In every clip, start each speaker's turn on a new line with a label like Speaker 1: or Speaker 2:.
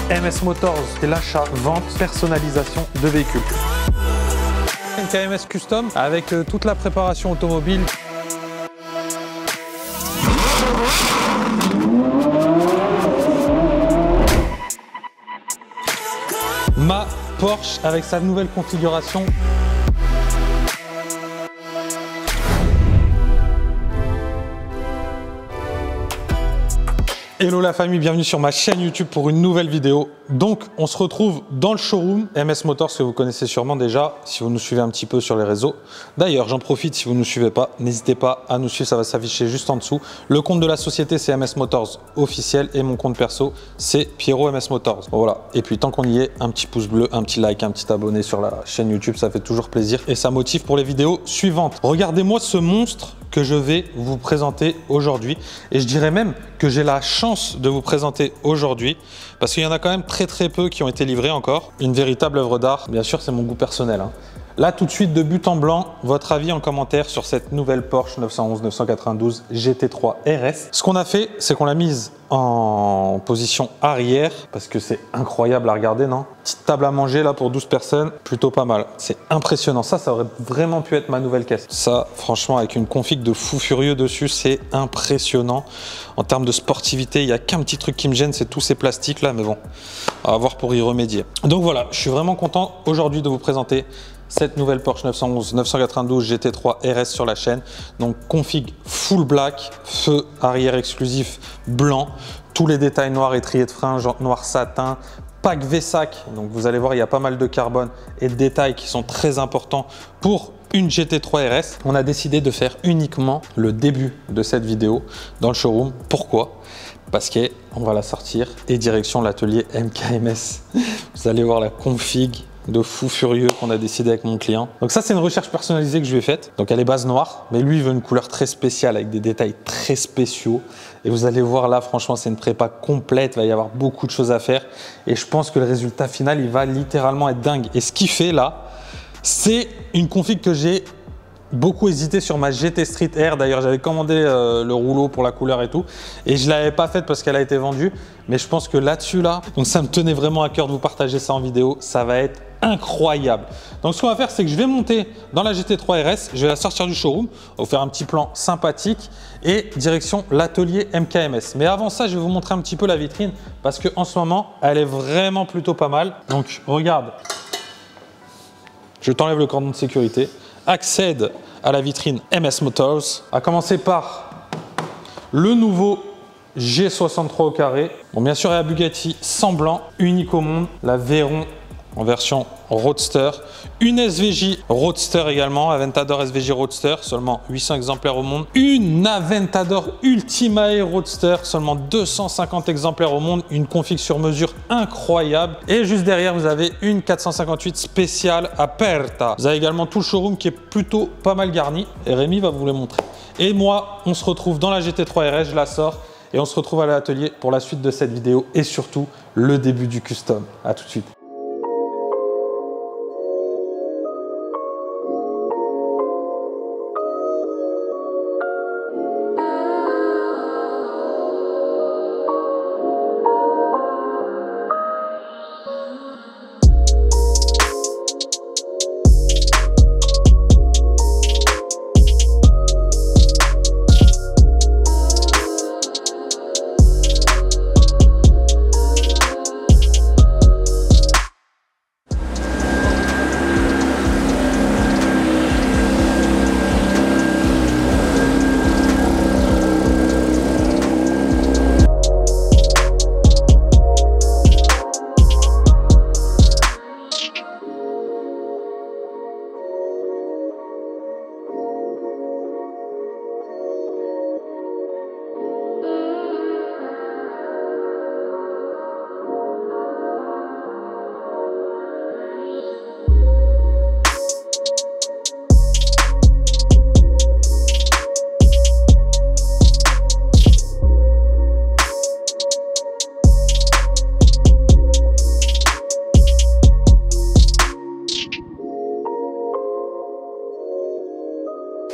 Speaker 1: MS Motors, c'est l'achat, vente, personnalisation de véhicules. Une KMS Custom avec toute la préparation automobile. Ma Porsche avec sa nouvelle configuration. Hello la famille, bienvenue sur ma chaîne YouTube pour une nouvelle vidéo. Donc on se retrouve dans le showroom MS Motors que vous connaissez sûrement déjà si vous nous suivez un petit peu sur les réseaux. D'ailleurs j'en profite, si vous ne nous suivez pas, n'hésitez pas à nous suivre, ça va s'afficher juste en dessous. Le compte de la société c'est MS Motors officiel et mon compte perso c'est Pierrot MS Motors. Bon, voilà, et puis tant qu'on y est, un petit pouce bleu, un petit like, un petit abonné sur la chaîne YouTube, ça fait toujours plaisir et ça motive pour les vidéos suivantes. Regardez-moi ce monstre que je vais vous présenter aujourd'hui et je dirais même que j'ai la chance de vous présenter aujourd'hui parce qu'il y en a quand même très peu qui ont été livrés encore. Une véritable œuvre d'art, bien sûr c'est mon goût personnel. Là tout de suite de but en blanc, votre avis en commentaire sur cette nouvelle Porsche 911-992 GT3 RS. Ce qu'on a fait, c'est qu'on l'a mise en position arrière parce que c'est incroyable à regarder, non? Petite table à manger là pour 12 personnes, plutôt pas mal. C'est impressionnant, ça aurait vraiment pu être ma nouvelle caisse. Ça, franchement, avec une config de fou furieux dessus, c'est impressionnant. En termes de sportivité, il n'y a qu'un petit truc qui me gêne, c'est tous ces plastiques là, mais bon, on va voir pour y remédier. Donc voilà, je suis vraiment content aujourd'hui de vous présenter cette nouvelle Porsche 911-992 GT3 RS sur la chaîne. Donc config full black, feu arrière exclusif blanc, tous les détails noirs, étriers de frein, jante noir satin, pack VSAC. Donc vous allez voir, il y a pas mal de carbone et de détails qui sont très importants pour une GT3 RS. On a décidé de faire uniquement le début de cette vidéo dans le showroom. Pourquoi ? Parce qu'on va la sortir et direction l'atelier MKMS. Vous allez voir la config de fou furieux qu'on a décidé avec mon client. Donc ça c'est une recherche personnalisée que je lui ai faite. Donc elle est base noire, mais lui il veut une couleur très spéciale avec des détails très spéciaux. Et vous allez voir là, franchement c'est une prépa complète, il va y avoir beaucoup de choses à faire. Et je pense que le résultat final il va littéralement être dingue. Et ce qu'il fait là, c'est une config que j'ai beaucoup hésité sur ma GT Street R. D'ailleurs j'avais commandé le rouleau pour la couleur et tout et je l'avais pas faite parce qu'elle a été vendue, mais je pense que là-dessus donc ça me tenait vraiment à cœur de vous partager ça en vidéo. Ça va être incroyable. Donc ce qu'on va faire, c'est que je vais monter dans la GT3 RS, je vais la sortir du showroom, on va vous faire un petit plan sympathique et direction l'atelier MKMS. Mais avant ça, je vais vous montrer un petit peu la vitrine parce qu'en ce moment elle est vraiment plutôt pas mal. Donc regarde, je t'enlève le cordon de sécurité, accède à la vitrine MS Motors, à commencer par le nouveau G63 au carré. Bon, bien sûr, il y a Bugatti sans blanc, unique au monde, la Veyron en version Roadster, une SVJ Roadster également, Aventador SVJ Roadster, seulement 800 exemplaires au monde, une Aventador Ultimae Roadster, seulement 250 exemplaires au monde, une config sur mesure incroyable. Et juste derrière, vous avez une 458 spéciale Aperta. Vous avez également tout le showroom qui est plutôt pas mal garni et Rémi va vous les montrer. Et moi, on se retrouve dans la GT3 RS, je la sors et on se retrouve à l'atelier pour la suite de cette vidéo et surtout le début du custom. À tout de suite.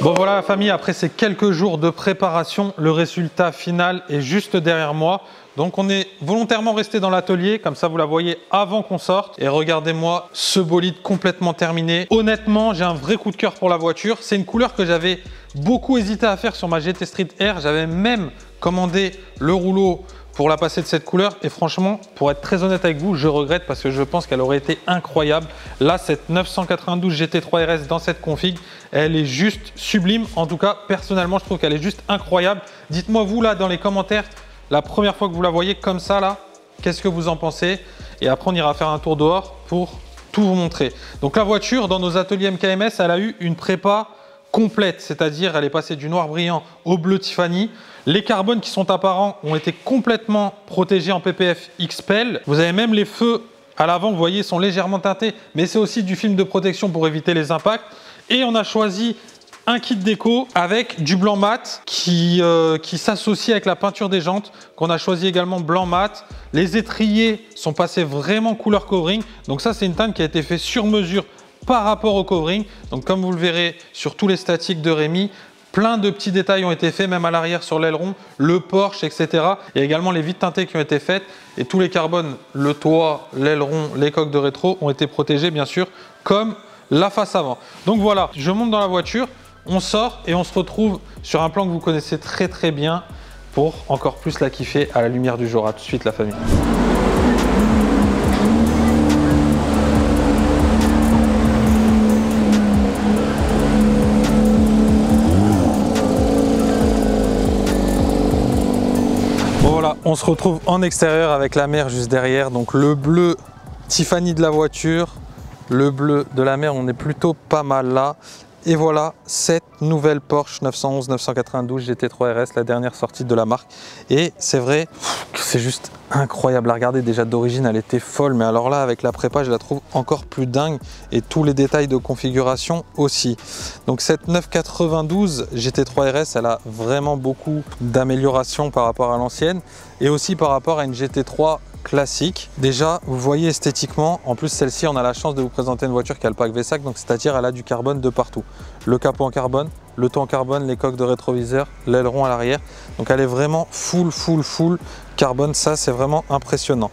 Speaker 1: Bon voilà la famille, après ces quelques jours de préparation, le résultat final est juste derrière moi. Donc on est volontairement resté dans l'atelier, comme ça vous la voyez avant qu'on sorte. Et regardez-moi ce bolide complètement terminé. Honnêtement, j'ai un vrai coup de cœur pour la voiture. C'est une couleur que j'avais beaucoup hésité à faire sur ma GT Street R. J'avais même commandé le rouleau pour la passer de cette couleur. Et franchement, pour être très honnête avec vous, je regrette parce que je pense qu'elle aurait été incroyable. Là, cette 992 GT3 RS dans cette config, elle est juste sublime. En tout cas, personnellement, je trouve qu'elle est juste incroyable. Dites-moi vous là dans les commentaires, la première fois que vous la voyez comme ça là, qu'est-ce que vous en pensez? Et après, on ira faire un tour dehors pour tout vous montrer. Donc la voiture, dans nos ateliers MKMS, elle a eu une prépa complète, c'est-à-dire elle est passée du noir brillant au bleu Tiffany. Les carbones qui sont apparents ont été complètement protégés en PPF XPEL. Vous avez même les feux à l'avant, vous voyez, sont légèrement teintés, mais c'est aussi du film de protection pour éviter les impacts. Et on a choisi un kit déco avec du blanc mat qui s'associe avec la peinture des jantes qu'on a choisi également blanc mat. Les étriers sont passés vraiment couleur covering. Donc ça, c'est une teinte qui a été faite sur mesure par rapport au covering. Donc comme vous le verrez sur tous les statiques de Rémi, plein de petits détails ont été faits, même à l'arrière sur l'aileron, le Porsche, etc. Il y a également les vitres teintées qui ont été faites et tous les carbones, le toit, l'aileron, les coques de rétro ont été protégés bien sûr, comme la face avant. Donc voilà, je monte dans la voiture, on sort et on se retrouve sur un plan que vous connaissez très très bien pour encore plus la kiffer à la lumière du jour. À tout de suite la famille. Voilà, on se retrouve en extérieur avec la mer juste derrière. Donc le bleu Tiffany de la voiture, le bleu de la mer, on est plutôt pas mal là. Et voilà cette nouvelle Porsche 911-992 GT3 RS, la dernière sortie de la marque. Et c'est vrai que c'est juste incroyable à regarder. Déjà d'origine, elle était folle, mais alors là, avec la prépa, je la trouve encore plus dingue. Et tous les détails de configuration aussi. Donc cette 992 GT3 RS, elle a vraiment beaucoup d'améliorations par rapport à l'ancienne. Et aussi par rapport à une GT3 classique. Déjà, vous voyez esthétiquement, en plus celle-ci, on a la chance de vous présenter une voiture qui a le pack VSAC, donc c'est-à-dire elle a du carbone de partout. Le capot en carbone, le toit en carbone, les coques de rétroviseur, l'aileron à l'arrière. Donc elle est vraiment full carbone, ça c'est vraiment impressionnant.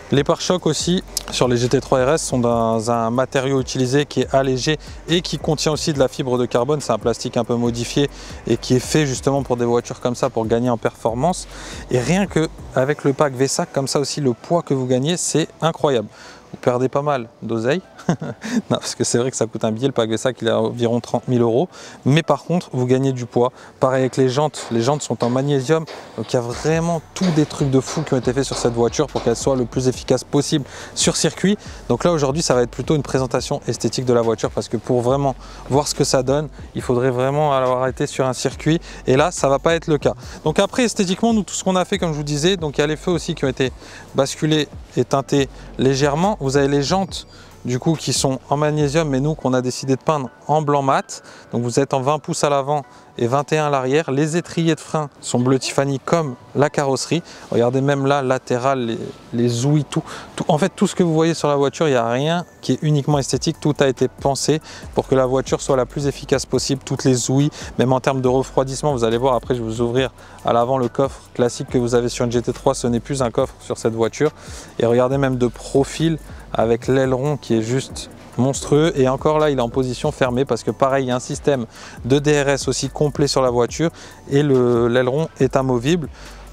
Speaker 1: Les pare-chocs aussi sur les GT3 RS sont dans un matériau utilisé qui est allégé et qui contient aussi de la fibre de carbone. C'est un plastique un peu modifié et qui est fait justement pour des voitures comme ça pour gagner en performance. Et rien que avec le pack VSAC comme ça aussi, le poids que vous gagnez, c'est incroyable. Vous perdez pas mal d'oseille, non, parce que c'est vrai que ça coûte un billet, le pack VSAC il est à environ 30 000 €, mais par contre vous gagnez du poids. Pareil avec les jantes sont en magnésium, donc il y a vraiment tous des trucs de fou qui ont été faits sur cette voiture pour qu'elle soit le plus efficace possible sur circuit. Donc là aujourd'hui ça va être plutôt une présentation esthétique de la voiture, parce que pour vraiment voir ce que ça donne, il faudrait vraiment avoir été sur un circuit, et là ça va pas être le cas. Donc après esthétiquement, nous tout ce qu'on a fait, comme je vous disais, donc il y a les feux aussi qui ont été basculés et teintés légèrement. Vous avez les jantes du coup qui sont en magnésium, mais nous qu'on a décidé de peindre en blanc mat. Donc vous êtes en 20 pouces à l'avant et 21 à l'arrière. Les étriers de frein sont bleu Tiffany comme la carrosserie. Regardez même là, latéral, les ouïes, tout. En fait, tout ce que vous voyez sur la voiture, il n'y a rien qui est uniquement esthétique. Tout a été pensé pour que la voiture soit la plus efficace possible. Toutes les ouïes, même en termes de refroidissement, vous allez voir, après je vais vous ouvrir à l'avant le coffre classique que vous avez sur une GT3. Ce n'est plus un coffre sur cette voiture. Et regardez même de profil avec l'aileron qui est juste monstrueux, et encore là il est en position fermée parce que pareil il y a un système de DRS aussi complet sur la voiture et l'aileron est amovible.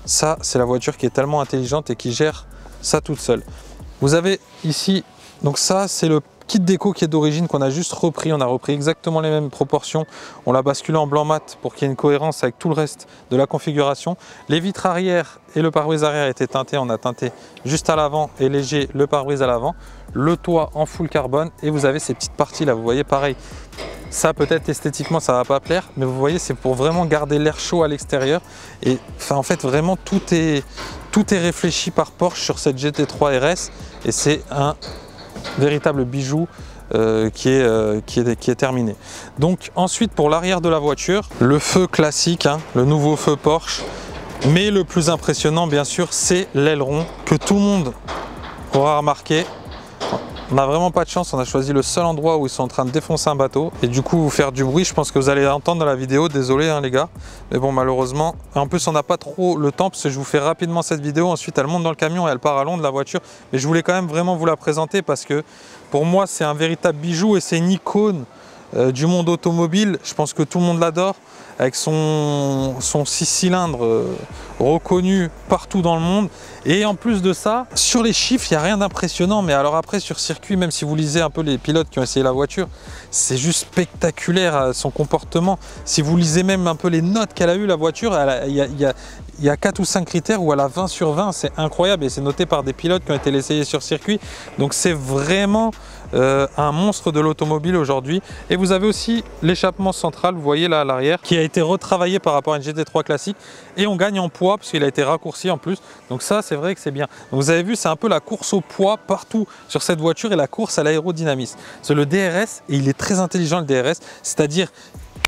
Speaker 1: Ça c'est la voiture qui est tellement intelligente et qui gère ça toute seule. Vous avez ici, donc ça c'est le kit déco qui est d'origine qu'on a juste repris. On a repris exactement les mêmes proportions, on l'a basculé en blanc mat pour qu'il y ait une cohérence avec tout le reste de la configuration. Les vitres arrière et le pare-brise arrière étaient teintés, on a teinté juste à l'avant et léger le pare-brise à l'avant, le toit en full carbone, et vous avez ces petites parties là, vous voyez pareil, ça peut-être esthétiquement ça va pas plaire, mais vous voyez c'est pour vraiment garder l'air chaud à l'extérieur. Et enfin en fait vraiment tout est réfléchi par Porsche sur cette GT3 RS, et c'est un véritable bijou qui est terminé. Donc ensuite pour l'arrière de la voiture, le feu classique, le nouveau feu Porsche, mais le plus impressionnant bien sûr c'est l'aileron que tout le monde aura remarqué. On n'a vraiment pas de chance, on a choisi le seul endroit où ils sont en train de défoncer un bateau et du coup vous faire du bruit, je pense que vous allez entendre dans la vidéo, désolé hein, les gars, mais bon malheureusement, et en plus on n'a pas trop le temps parce que je vous fais rapidement cette vidéo, ensuite elle monte dans le camion et elle part à Londres la voiture, mais je voulais quand même vraiment vous la présenter parce que pour moi c'est un véritable bijou et c'est une icône du monde automobile, je pense que tout le monde l'adore, avec son 6 cylindres reconnu partout dans le monde. Et en plus de ça, sur les chiffres, il n'y a rien d'impressionnant. Mais alors après, sur circuit, même si vous lisez un peu les pilotes qui ont essayé la voiture, c'est juste spectaculaire son comportement. Si vous lisez même un peu les notes qu'elle a eues, la voiture, il y a 4 ou 5 critères où elle a 20 sur 20. C'est incroyable et c'est noté par des pilotes qui ont été l'essayer sur circuit. Donc c'est vraiment un monstre de l'automobile aujourd'hui. Et vous avez aussi l'échappement central, vous voyez là à l'arrière, qui a été retravaillé par rapport à une GT3 classique. Et on gagne en poids parce qu'il a été raccourci en plus. Donc ça, c'est vrai que c'est bien. Donc vous avez vu, c'est un peu la course au poids partout sur cette voiture et la course à l'aérodynamisme. C'est le DRS et il est très intelligent le DRS, c'est-à-dire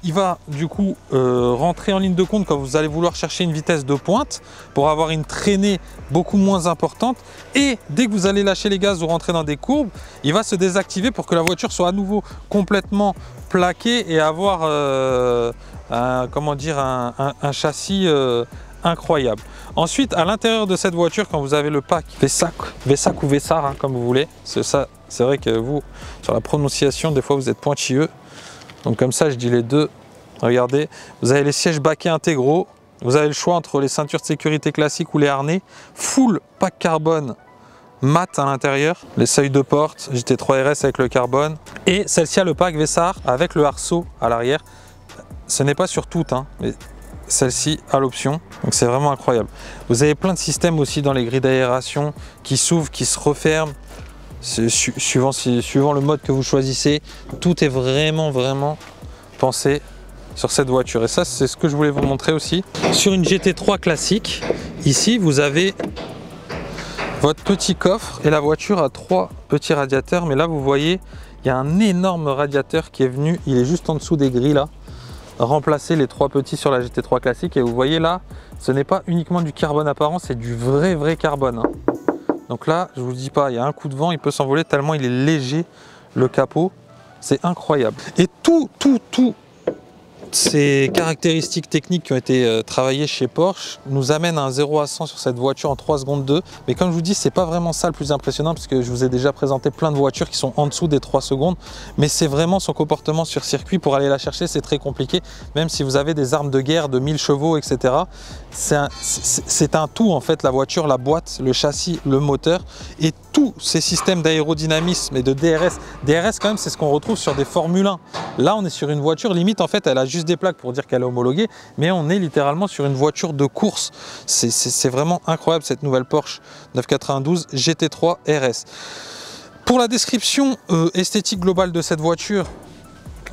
Speaker 1: il va du coup rentrer en ligne de compte quand vous allez vouloir chercher une vitesse de pointe pour avoir une traînée beaucoup moins importante, et dès que vous allez lâcher les gaz ou rentrer dans des courbes, il va se désactiver pour que la voiture soit à nouveau complètement plaquée et avoir un châssis incroyable. Ensuite, à l'intérieur de cette voiture, quand vous avez le pack Wesac ou Vessar, hein, comme vous voulez, c'est vrai que vous, sur la prononciation, des fois vous êtes pointilleux. Donc comme ça, je dis les deux. Regardez, vous avez les sièges baquets intégraux. Vous avez le choix entre les ceintures de sécurité classiques ou les harnais. Full pack carbone mat à l'intérieur. Les seuils de porte, GT3 RS avec le carbone. Et celle-ci a le pack Vessar avec le arceau à l'arrière. Ce n'est pas sur toutes, hein, mais celle-ci a l'option. Donc c'est vraiment incroyable. Vous avez plein de systèmes aussi dans les grilles d'aération qui s'ouvrent, qui se referment. Suivant le mode que vous choisissez, tout est vraiment pensé sur cette voiture. Et ça, c'est ce que je voulais vous montrer aussi. Sur une GT3 classique, ici, vous avez votre petit coffre et la voiture a 3 petits radiateurs. Mais là, vous voyez, il y a un énorme radiateur qui est venu. Il est juste en dessous des grilles là, remplacer les 3 petits sur la GT3 classique. Et vous voyez là, ce n'est pas uniquement du carbone apparent, c'est du vrai carbone, hein. Donc là, je vous dis pas, il y a un coup de vent, il peut s'envoler tellement il est léger, le capot, c'est incroyable. Et tout ces caractéristiques techniques qui ont été travaillées chez Porsche nous amènent à un 0 à 100 sur cette voiture en 3 secondes 2. Mais comme je vous dis, c'est pas vraiment ça le plus impressionnant parce que je vous ai déjà présenté plein de voitures qui sont en dessous des 3 secondes. Mais c'est vraiment son comportement sur circuit. Pour aller la chercher, c'est très compliqué. Même si vous avez des armes de guerre de 1000 chevaux, etc. C'est un tout en fait, la voiture, la boîte, le châssis, le moteur et tous ces systèmes d'aérodynamisme et de DRS. DRS quand même, c'est ce qu'on retrouve sur des Formule 1. Là, on est sur une voiture limite, en fait, elle a juste des plaques pour dire qu'elle est homologuée, mais on est littéralement sur une voiture de course. C'est vraiment incroyable cette nouvelle Porsche 992 GT3 RS. Pour la description esthétique globale de cette voiture,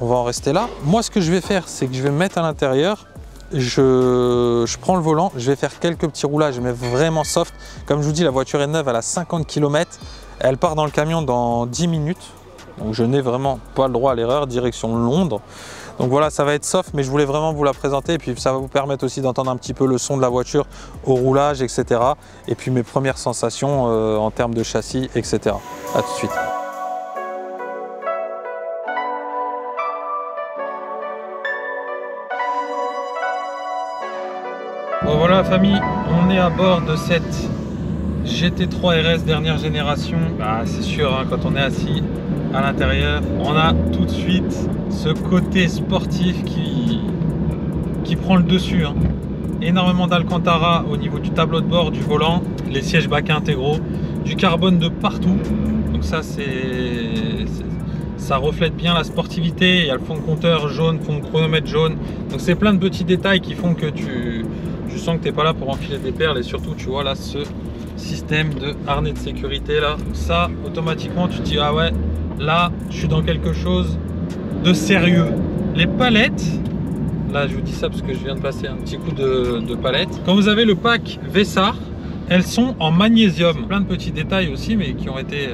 Speaker 1: on va en rester là. Moi, ce que je vais faire, c'est que je vais me mettre à l'intérieur. Je prends le volant, je vais faire quelques petits roulages, mais vraiment soft. Comme je vous dis, la voiture est neuve, elle a 50 km. Elle part dans le camion dans 10 minutes. Donc je n'ai vraiment pas le droit à l'erreur, direction Londres. Donc voilà, ça va être soft, mais je voulais vraiment vous la présenter. Et puis ça va vous permettre aussi d'entendre un petit peu le son de la voiture au roulage, etc. Et puis mes premières sensations en termes de châssis, etc. A tout de suite. Bon voilà la famille, on est à bord de cette GT3 RS dernière génération. Bah, c'est sûr, hein, quand on est assis à l'intérieur, on a tout de suite ce côté sportif qui prend le dessus, hein. Énormément d'Alcantara au niveau du tableau de bord, du volant, les sièges baquets intégraux, du carbone de partout. Donc ça, ça reflète bien la sportivité. Il y a le fond de compteur jaune, fond de chronomètre jaune. Donc c'est plein de petits détails qui font que tu sens que tu n'es pas là pour enfiler des perles. Et surtout, tu vois là ce système de harnais de sécurité là. Ça, automatiquement, tu te dis ah ouais, là, je suis dans quelque chose de sérieux. Les palettes, là, je vous dis ça parce que je viens de passer un petit coup de palette. Quand vous avez le pack Vessar, elles sont en magnésium. Plein de petits détails aussi, mais qui ont été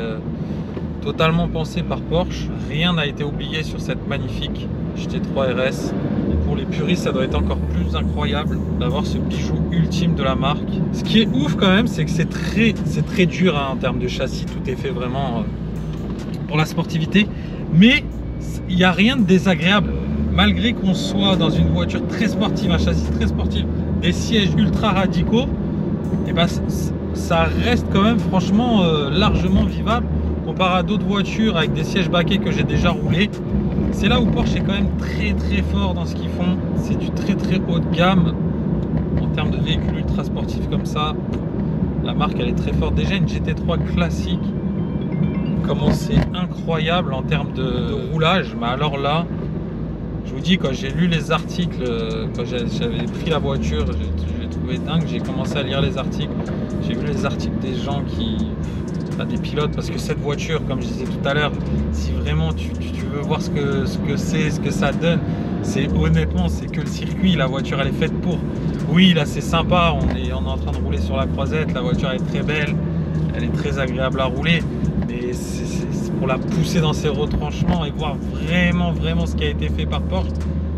Speaker 1: totalement pensés par Porsche. Rien n'a été oublié sur cette magnifique GT3 RS. Et pour les puristes, ça doit être encore plus incroyable d'avoir ce bijou ultime de la marque. Ce qui est ouf quand même, c'est que c'est très dur hein, en termes de châssis. Tout est fait vraiment pour la sportivité, mais il n'y a rien de désagréable. Malgré qu'on soit dans une voiture très sportive, un châssis très sportif, des sièges ultra radicaux, et ben ça reste quand même franchement largement vivable comparé à d'autres voitures avec des sièges baquets que j'ai déjà roulé. C'est là où Porsche est quand même très fort dans ce qu'ils font. C'est du très haut de gamme en termes de véhicules ultra sportifs comme ça. La marque elle est très forte. Déjà une GT3 classique, comment c'est incroyable en termes de roulage. Mais alors là, je vous dis, quand j'ai lu les articles, quand j'avais pris la voiture, j'ai trouvé dingue. J'ai commencé à lire les articles. J'ai vu les articles des gens des pilotes, parce que cette voiture, comme je disais tout à l'heure, si vraiment tu veux voir ce que c'est, ce que ça donne, honnêtement, c'est que le circuit, la voiture elle est faite pour. Oui, là c'est sympa, on est en train de rouler sur la croisette, la voiture est très belle, elle est très agréable à rouler, mais c'est pour la pousser dans ses retranchements et voir vraiment ce qui a été fait par Porsche.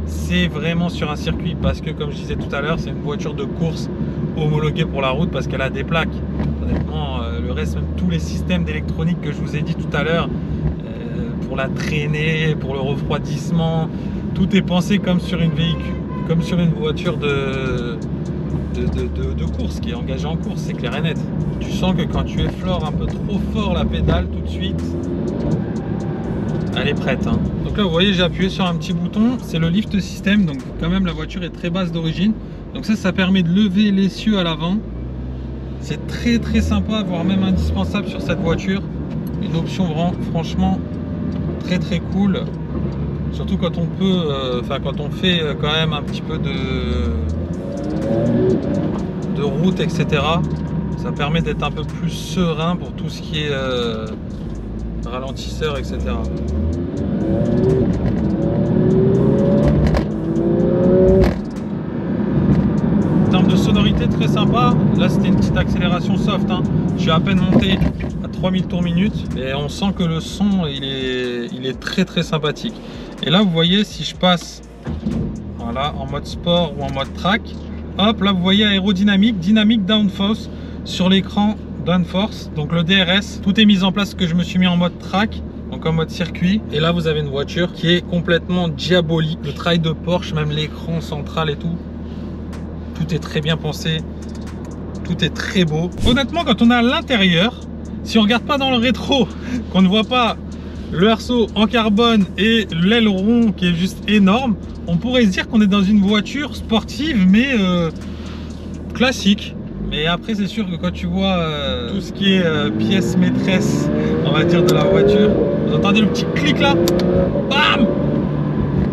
Speaker 1: C'est vraiment sur un circuit, parce que comme je disais tout à l'heure, c'est une voiture de course homologuée pour la route parce qu'elle a des plaques. Honnêtement, le reste, même tous les systèmes d'électronique que je vous ai dit tout à l'heure, pour la traînée, pour le refroidissement, tout est pensé comme sur une voiture de course qui est engagée en course, c'est clair et net. Tu sens que quand tu effleures un peu trop fort la pédale, tout de suite, elle est prête, hein. Donc là vous voyez, j'ai appuyé sur un petit bouton, c'est le lift system, donc quand même la voiture est très basse d'origine, donc ça permet de lever l'essieu à l'avant. C'est très sympa, voire même indispensable sur cette voiture. Une option franchement très cool, surtout quand on peut, quand on fait quand même un petit peu de route, etc. Ça permet d'être un peu plus serein pour tout ce qui est ralentisseur, etc. En termes de sonorité, très sympa. Là c'était une petite accélération soft, hein. Je suis à peine monté à 3000 tours minute et on sent que le son il est très sympathique. Et là vous voyez, si je passe voilà, en mode sport ou en mode track, hop, là vous voyez aérodynamique, dynamique downforce sur l'écran downforce, donc le DRS, tout est mis en place, que je me suis mis en mode track, donc en mode circuit. Et là vous avez une voiture qui est complètement diabolique, le travail de Porsche, même l'écran central et tout est très bien pensé, tout est très beau. Honnêtement, quand on est à l'intérieur, si on regarde pas dans le rétro, qu'on ne voit pas le arceau en carbone et l'aileron qui est juste énorme, on pourrait se dire qu'on est dans une voiture sportive mais classique. Mais après c'est sûr que quand tu vois tout ce qui est pièces maîtresses, on va dire, de la voiture, vous entendez le petit clic là, bam,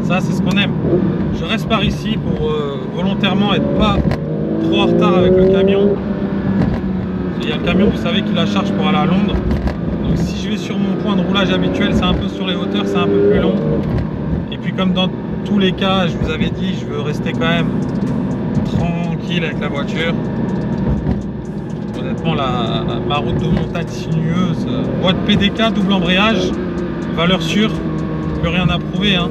Speaker 1: ça c'est ce qu'on aime. Je reste par ici pour volontairement être pas trop en retard avec le camion. Il y a le camion, vous savez, qui la charge pour aller à Londres. Donc si je vais sur mon point de roulage habituel, c'est un peu sur les hauteurs, c'est un peu plus long. Et puis comme dans tous les cas, je vous avais dit, je veux rester quand même tranquille avec la voiture. Honnêtement, ma route de montagne sinueuse, boîte PDK, double embrayage, valeur sûre, plus rien à prouver, hein.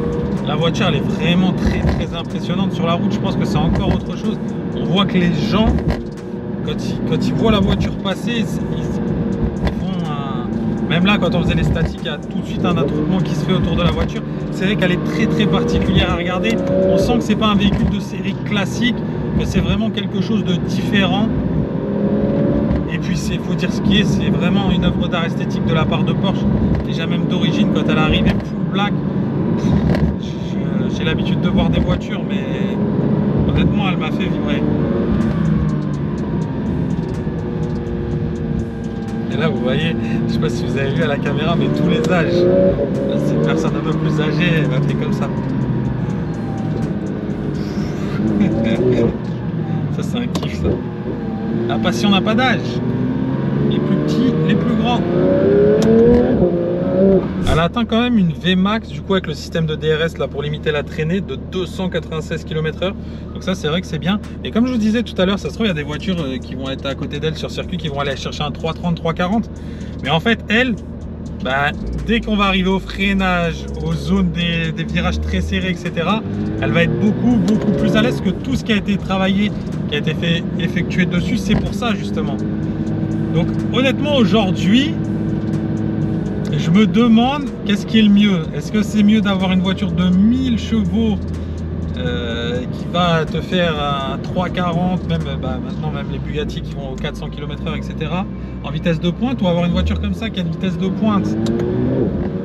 Speaker 1: La voiture elle est vraiment très impressionnante. Sur la route, je pense que c'est encore autre chose. On voit que les gens, quand ils voient la voiture passer, ils font un... Même là, quand on faisait les statiques, il y a tout de suite un attroupement qui se fait autour de la voiture. C'est vrai qu'elle est très particulière à regarder. On sent que c'est pas un véhicule de série classique, que c'est vraiment quelque chose de différent. Et puis il faut dire ce qui est, c'est vraiment une œuvre d'art esthétique de la part de Porsche. Déjà même d'origine, quand elle est arrivée full black, j'ai l'habitude de voir des voitures, mais honnêtement elle m'a fait vibrer. Et là vous voyez, je sais pas si vous avez vu à la caméra, mais tous les âges. Là, c'est une personne un peu plus âgée, elle m'a fait comme ça. Ça c'est un kiff ça. La passion n'a pas d'âge. Les plus petits, les plus grands. Elle atteint quand même une Vmax du coup avec le système de DRS là pour limiter la traînée de 296 km/h. Donc ça c'est vrai que c'est bien. Et comme je vous disais tout à l'heure, ça se trouve il y a des voitures qui vont être à côté d'elle sur circuit qui vont aller chercher un 330, 340. Mais en fait elle, dès qu'on va arriver au freinage, aux zones des virages très serrés, etc., elle va être beaucoup plus à l'aise que tout ce qui a été travaillé, qui a été effectué dessus. C'est pour ça justement. Donc honnêtement aujourd'hui, Et je me demande qu'est-ce qui est le mieux. Est-ce que c'est mieux d'avoir une voiture de 1000 chevaux qui va te faire un 340, même maintenant même les Bugatti qui vont aux 400 km/h, etc. en vitesse de pointe, ou avoir une voiture comme ça qui a une vitesse de pointe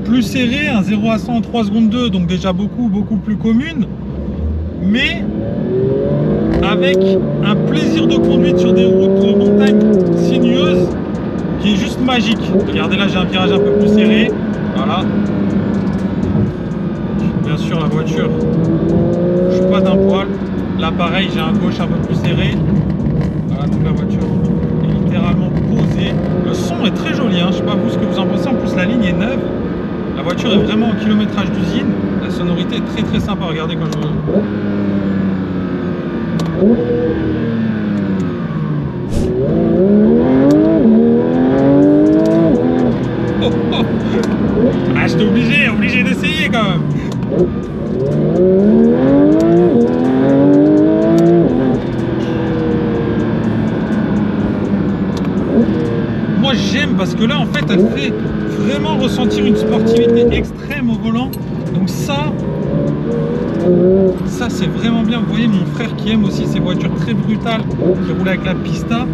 Speaker 1: plus serrée, un 0 à 100 en 3 secondes 2, donc déjà beaucoup plus commune, mais avec un plaisir de conduite sur des routes de montagne sinueuses qui est juste magique. Regardez là, j'ai un virage un peu plus serré, voilà. Bien sûr la voiture, je suis pas d'un poil. Là pareil, j'ai un gauche un peu plus serré. Voilà, donc la voiture est littéralement posée. Le son est très joli, hein. Je sais pas vous ce que vous en pensez. En plus la ligne est neuve. La voiture est vraiment en kilométrage d'usine. La sonorité est très sympa. Regardez quand je... Oh, oh. Ah, j'étais obligé d'essayer quand même. Moi j'aime parce que là en fait elle fait vraiment ressentir une sportivité extrême au volant. Donc ça c'est vraiment bien. Vous voyez mon frère qui aime aussi ces voitures très brutales, qui roule avec la Pista,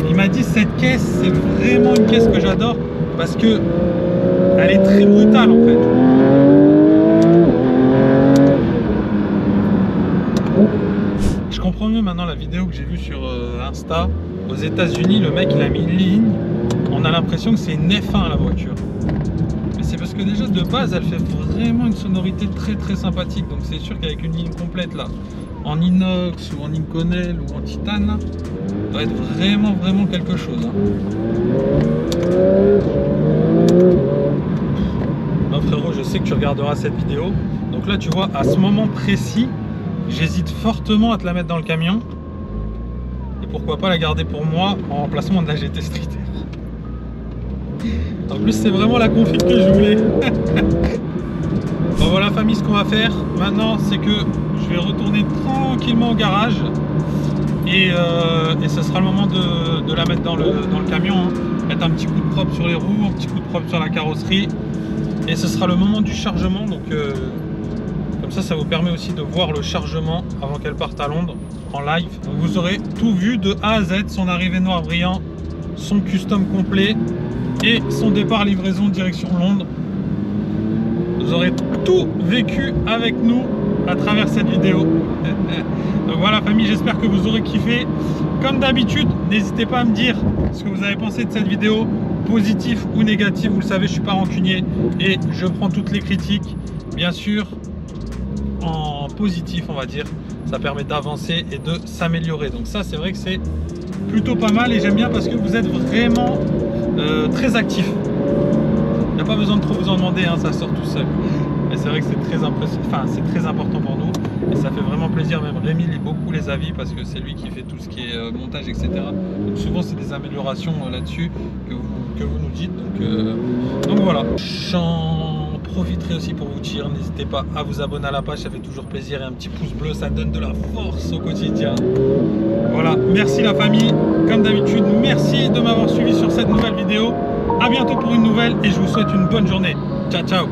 Speaker 1: il m'a dit cette caisse c'est vraiment une caisse que j'adore parce que elle est très brutale en fait. Je comprends mieux maintenant la vidéo que j'ai vue sur Insta. Aux États-Unis, le mec il a mis une ligne. On a l'impression que c'est une F1 la voiture. Mais c'est parce que déjà de base elle fait vraiment une sonorité très sympathique. Donc c'est sûr qu'avec une ligne complète là, en inox ou en Inconel ou en titane, là, ça va être vraiment quelque chose. Non frérot, je sais que tu regarderas cette vidéo. Donc là tu vois, à ce moment précis, j'hésite fortement à te la mettre dans le camion. Et pourquoi pas la garder pour moi en remplacement de la GT Street. En plus c'est vraiment la config que je voulais. Bon voilà famille, ce qu'on va faire maintenant c'est que je vais retourner tranquillement au garage. Et ce sera le moment de la mettre dans le camion, hein. Mettre un petit coup de propre sur les roues, un petit coup de propre sur la carrosserie. Et ce sera le moment du chargement. Donc comme ça vous permet aussi de voir le chargement avant qu'elle parte à Londres en live. Donc vous aurez tout vu de A à Z, son arrivée noir brillant, son custom complet et son départ livraison direction Londres. Vous aurez tout vécu avec nous à travers cette vidéo. Donc voilà famille, j'espère que vous aurez kiffé. Comme d'habitude, n'hésitez pas à me dire ce que vous avez pensé de cette vidéo, positif ou négatif. Vous le savez, je suis pas rancunier et je prends toutes les critiques, bien sûr en positif on va dire. Ça permet d'avancer et de s'améliorer. Donc ça c'est vrai que c'est plutôt pas mal et j'aime bien parce que vous êtes vraiment très actif. Il n'y a pas besoin de trop vous en demander, hein, ça sort tout seul. Mais c'est vrai que c'est très impressionnant, enfin c'est très important pour nous et ça fait vraiment plaisir. Même Rémi lit beaucoup les avis parce que c'est lui qui fait tout ce qui est montage, etc. Donc souvent c'est des améliorations là-dessus que vous nous dites. Donc voilà. J'en profiterai aussi pour vous dire, n'hésitez pas à vous abonner à la page, ça fait toujours plaisir, et un petit pouce bleu, ça donne de la force au quotidien. Voilà, merci la famille, comme d'habitude, merci de m'avoir suivi sur cette nouvelle vidéo. À bientôt pour une nouvelle et je vous souhaite une bonne journée. Ciao ciao.